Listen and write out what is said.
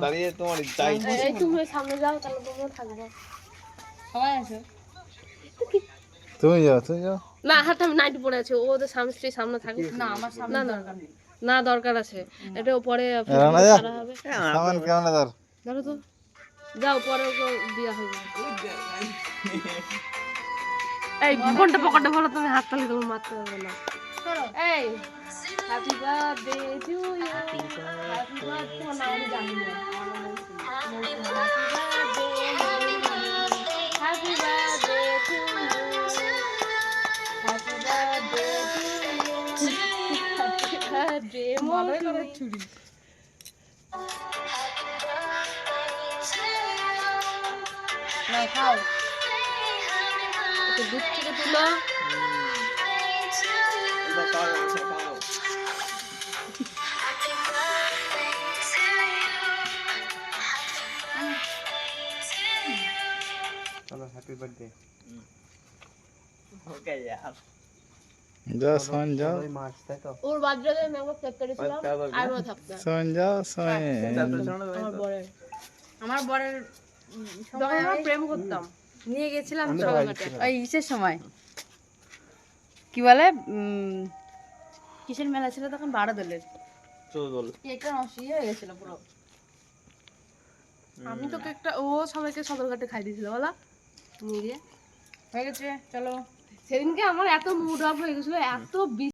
দাঁড়িয়ে তোমার চাই এই তুমি সামনে যাও তাহলে তোমরা থাকবে সবাই আসো তুমি যাও না হাতে আমি নাইটি পরে আছি ওদের স্বামী স্ত্রী সামনে থাকবে না আমার সামনে দরকার নেই না দরকার আছে এটা পরে রানা যা করা হবে সামান কেমন ধর ধরো তো যাও পরে ওকে বিয়া হয়ে যাবে এই কোনটা পকেটে ভরো তুমি হাত তালি তুমি মারতে পারবে না এই happy birthday to you happy birthday তোমার নাম আমি জানি না happy birthday to you happy birthday to you happy birthday মনে করে চুরি না খাও একটু দুধ থেকে তুলো चलो हैप्पी बर्थडे ओके यार যাও সোন যাও मार्च है तो ওর বার্থডে ম্যাঙ্গো কেক কেটেছিলাম আর ও থাকতে সোন যাও সোন আমার বরের যখন আমরা প্রেম করতাম নিয়ে গেছিলাম ওই ইসের সময় কি বলে কিসের মেলা ছিল তখন 12 দলের चलो बोल কেকটা নষ্ট হয়ে গেছিল পুরো আমি তো কেকটা ও সবাইকে সদরঘাটে খাই দিয়েছিল বলা নিয়ে গিয়ে হয়ে গেছে চলো সেদিনকে আমার এত মুড অফ হয়ে গেছিল এত